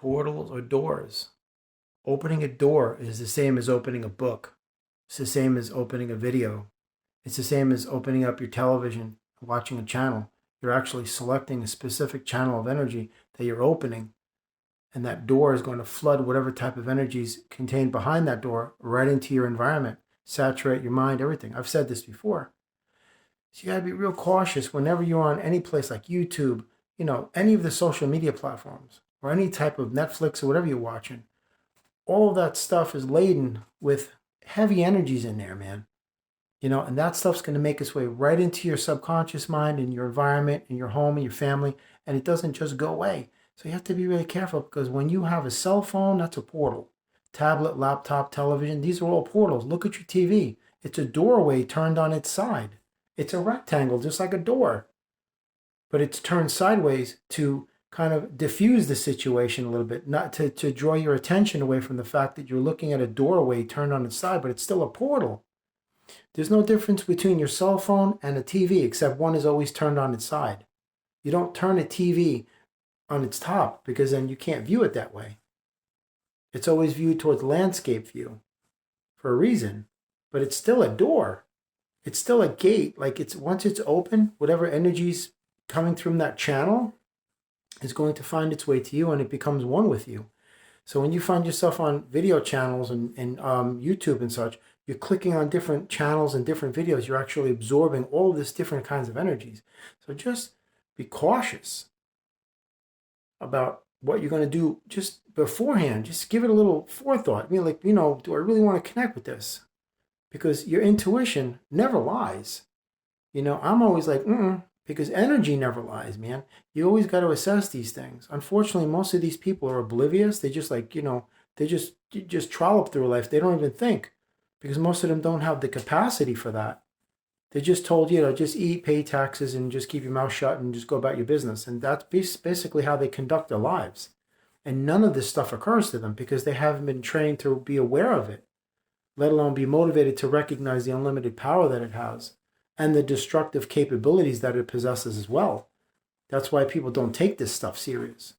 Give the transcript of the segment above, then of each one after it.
Portals or doors. Opening a door is the same as opening a book. It's the same as opening a video. It's the same as opening up your television, watching a channel. You're actually selecting a specific channel of energy that you're opening, and that door is going to flood whatever type of energies contained behind that door right into your environment, saturate your mind, everything. I've said this before. So you got to be real cautious whenever you're on any place like YouTube, any of the social media platforms or any type of Netflix or whatever you're watching. All of that stuff is laden with heavy energies in there, man. And that stuff's going to make its way right into your subconscious mind and your environment and your home and your family, and it doesn't just go away. So you have to be really careful, because when you have a cell phone, that's a portal. Tablet, laptop, television, these are all portals. Look at your TV. It's a doorway turned on its side. It's a rectangle, just like a door, but it's turned sideways to kind of diffuse the situation a little bit, not to draw your attention away from the fact that you're looking at a doorway turned on its side, but it's still a portal. There's no difference between your cell phone and a TV, except one is always turned on its side. You don't turn a TV on its top, because then you can't view it that way. It's always viewed towards landscape view for a reason, but it's still a door. It's still a gate. Like, once it's open, whatever energy's coming through that channel is going to find its way to you, and it becomes one with you. So when you find yourself on video channels and YouTube and such, you're clicking on different channels and different videos. You're actually absorbing all of this different kinds of energies. So just be cautious about what you're going to do just beforehand. Just give it a little forethought. Do I really want to connect with this? Because your intuition never lies. I'm always like, because energy never lies, man. You always got to assess these things. Unfortunately, most of these people are oblivious. They just they just trollop through life. They don't even think, because most of them don't have the capacity for that. They're just told, just eat, pay taxes, and just keep your mouth shut and just go about your business. And that's basically how they conduct their lives. And none of this stuff occurs to them because they haven't been trained to be aware of it, let alone be motivated to recognize the unlimited power that it has and the destructive capabilities that it possesses as well. That's why people don't take this stuff serious.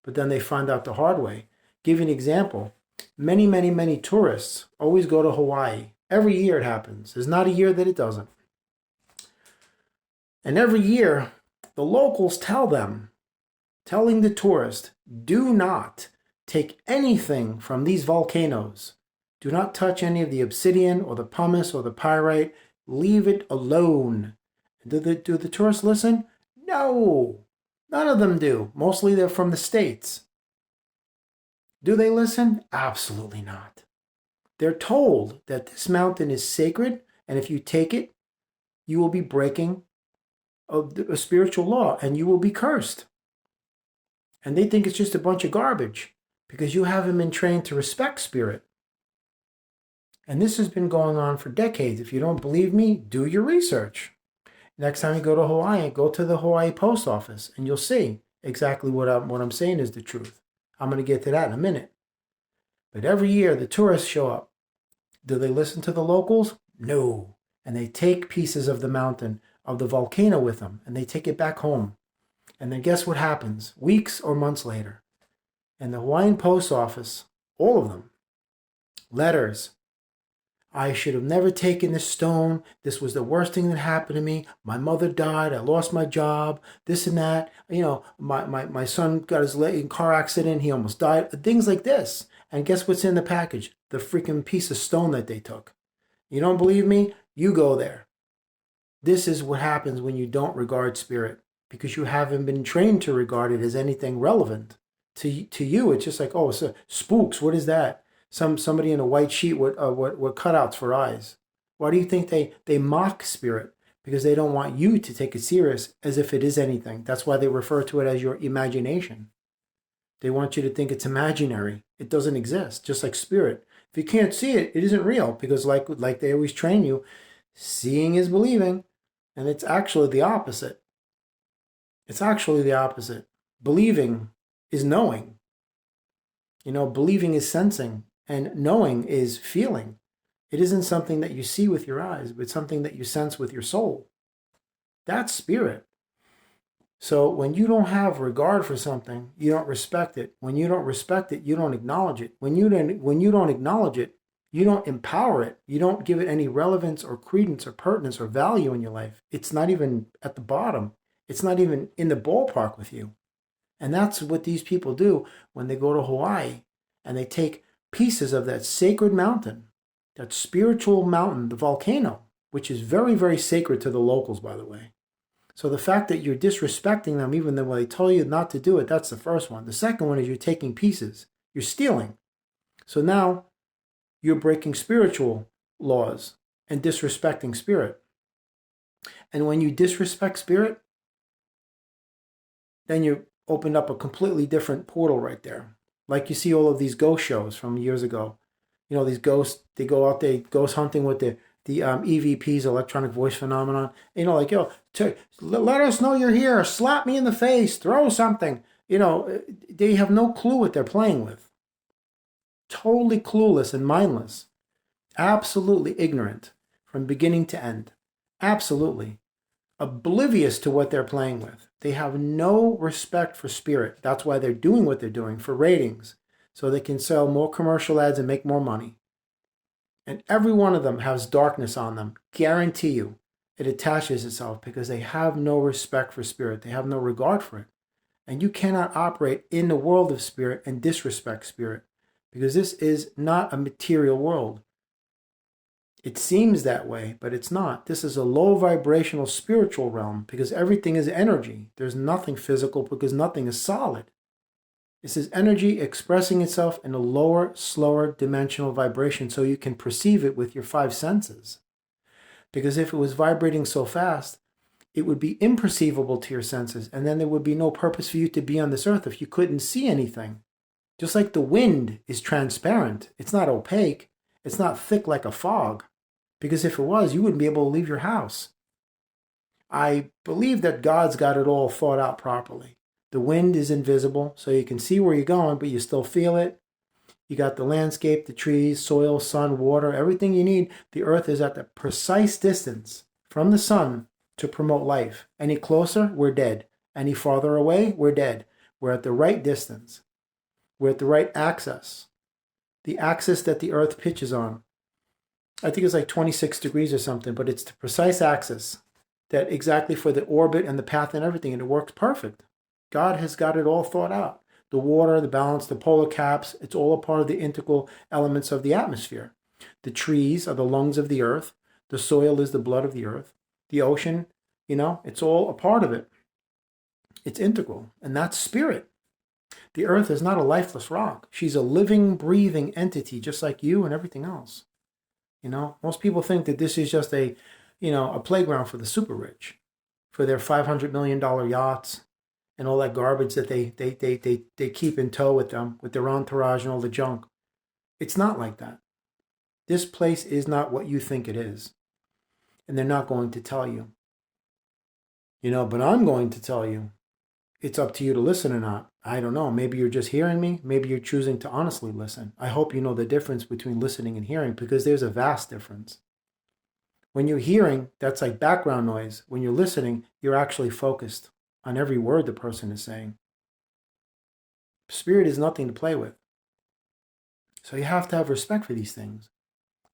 But then they find out the hard way. Give you an example. Many, many, many tourists always go to Hawaii. Every year it happens. There's not a year that it doesn't. And every year, the locals telling the tourist, do not take anything from these volcanoes. Do not touch any of the obsidian or the pumice or the pyrite. Leave it alone. Do the tourists listen? No, none of them do. Mostly they're from the States. Do they listen? Absolutely not. They're told that this mountain is sacred, and if you take it, you will be breaking a spiritual law, and you will be cursed. And they think it's just a bunch of garbage because you haven't been trained to respect spirit. And this has been going on for decades. If you don't believe me, do your research. Next time you go to Hawaii, go to the Hawaii post office, and you'll see exactly what I'm saying is the truth. I'm going to get to that in a minute. But every year, the tourists show up. Do they listen to the locals? No. And they take pieces of the mountain, of the volcano with them, and they take it back home. And then guess what happens? Weeks or months later, in the Hawaiian post office, all of them, letters. I should have never taken this stone. This was the worst thing that happened to me. My mother died. I lost my job. This and that. My son got his leg in a car accident. He almost died. Things like this. And guess what's in the package? The freaking piece of stone that they took. You don't believe me? You go there. This is what happens when you don't regard spirit, because you haven't been trained to regard it as anything relevant. To you, it's just like, oh, it's spooks. What is that? Somebody in a white sheet with cutouts for eyes. Why do you think they mock spirit? Because they don't want you to take it serious as if it is anything. That's why they refer to it as your imagination. They want you to think it's imaginary. It doesn't exist, just like spirit. If you can't see it, it isn't real, because like they always train you, seeing is believing, and it's actually the opposite. It's actually the opposite. Believing is knowing. Believing is sensing, and knowing is feeling. It isn't something that you see with your eyes, but something that you sense with your soul. That's spirit. So when you don't have regard for something, you don't respect it. When you don't respect it, you don't acknowledge it. When you don't acknowledge it, you don't empower it. You don't give it any relevance or credence or pertinence or value in your life. It's not even at the bottom. It's not even in the ballpark with you. And that's what these people do when they go to Hawaii and they take pieces of that sacred mountain, that spiritual mountain, the volcano, which is very, very sacred to the locals, by the way. So the fact that you're disrespecting them, even though they tell you not to do it, that's the first one. The second one is you're taking pieces. You're stealing. So now you're breaking spiritual laws and disrespecting spirit. And when you disrespect spirit, then you opened up a completely different portal right there. Like you see all of these ghost shows from years ago. You know, these ghosts, they go out there ghost hunting with the EVPs, electronic voice phenomenon. You know, like, let us know you're here. Slap me in the face. Throw something. You know, they have no clue what they're playing with. Totally clueless and mindless. Absolutely ignorant from beginning to end. Absolutely. Oblivious to what they're playing with. They have no respect for spirit. That's why they're doing what they're doing, for ratings, so they can sell more commercial ads and make more money. And every one of them has darkness on them. Guarantee you, it attaches itself because they have no respect for spirit. They have no regard for it. And you cannot operate in the world of spirit and disrespect spirit, because this is not a material world. It seems that way, but it's not. This is a low vibrational spiritual realm because everything is energy. There's nothing physical because nothing is solid. This is energy expressing itself in a lower, slower dimensional vibration so you can perceive it with your five senses. Because if it was vibrating so fast, it would be imperceivable to your senses, and then there would be no purpose for you to be on this earth if you couldn't see anything. Just like the wind is transparent, it's not opaque, it's not thick like a fog. Because if it was, you wouldn't be able to leave your house. I believe that God's got it all thought out properly. The wind is invisible, so you can see where you're going, but you still feel it. You got the landscape, the trees, soil, sun, water, everything you need. The earth is at the precise distance from the sun to promote life. Any closer, we're dead. Any farther away, we're dead. We're at the right distance. We're at the right axis. The axis that the earth pitches on. I think it's like 26 degrees or something, but it's the precise axis that exactly for the orbit and the path and everything, and it works perfect. God has got it all thought out. The water, the balance, the polar caps, it's all a part of the integral elements of the atmosphere. The trees are the lungs of the earth. The soil is the blood of the earth. The ocean, it's all a part of it. It's integral, and that's spirit. The earth is not a lifeless rock. She's a living, breathing entity, just like you and everything else. Most people think that this is just a playground for the super rich, for their $500 million yachts and all that garbage that they keep in tow with them, with their entourage and all the junk. It's not like that. This place is not what you think it is. And they're not going to tell you. But I'm going to tell you. It's up to you to listen or not. I don't know. Maybe you're just hearing me. Maybe you're choosing to honestly listen. I hope you know the difference between listening and hearing, because there's a vast difference. When you're hearing, that's like background noise. When you're listening, you're actually focused on every word the person is saying. Spirit is nothing to play with. So you have to have respect for these things.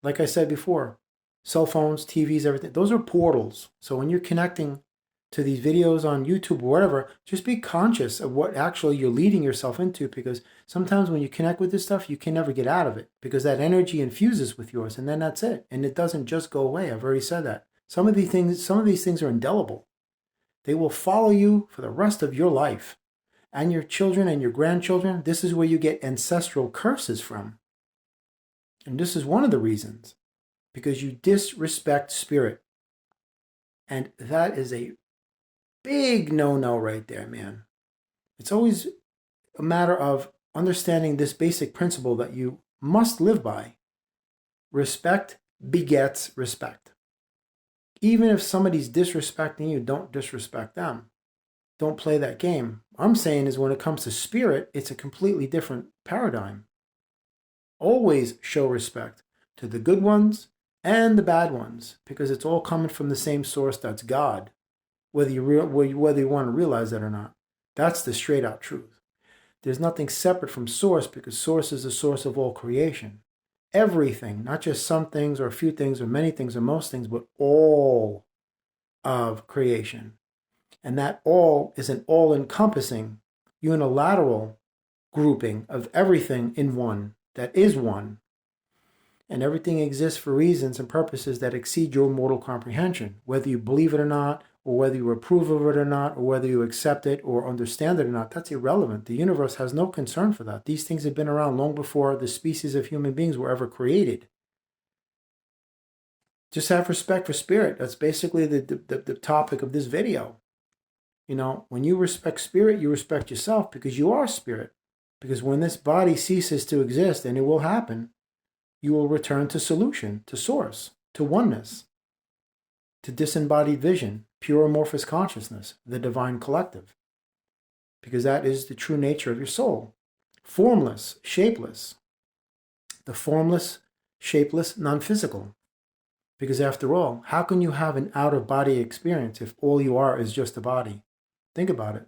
Like I said before, cell phones, TVs, everything, those are portals. So when you're connecting to these videos on YouTube or whatever, just be conscious of what actually you're leading yourself into, because sometimes when you connect with this stuff, you can never get out of it because that energy infuses with yours, and then that's it. And it doesn't just go away. I've already said that. Some of these things are indelible. They will follow you for the rest of your life and your children and your grandchildren. This is where you get ancestral curses from. And this is one of the reasons, because you disrespect spirit. And that is a big no-no right there, man. It's always a matter of understanding this basic principle that you must live by. Respect begets respect. Even if somebody's disrespecting you, don't disrespect them. Don't play that game. I'm saying is when it comes to spirit, it's a completely different paradigm. Always show respect to the good ones and the bad ones, because it's all coming from the same source, that's God. whether you want to realize that or not. That's the straight out truth. There's nothing separate from source, because source is the source of all creation. Everything, not just some things or a few things or many things or most things, but all of creation. And that all is an all-encompassing, unilateral grouping of everything in one, that is one. And everything exists for reasons and purposes that exceed your mortal comprehension, whether you believe it or not, or whether you approve of it or not, or whether you accept it or understand it or not. That's irrelevant. The universe has no concern for that. These things have been around long before the species of human beings were ever created. Just have respect for spirit. That's basically the topic of this video. You know, when you respect spirit, you respect yourself, because you are spirit. Because when this body ceases to exist, and it will happen, you will return to solution, to source, to oneness, to disembodied vision, pure amorphous consciousness, the divine collective. Because that is the true nature of your soul. Formless, shapeless. The formless, shapeless, non-physical. Because after all, how can you have an out-of-body experience if all you are is just a body? Think about it.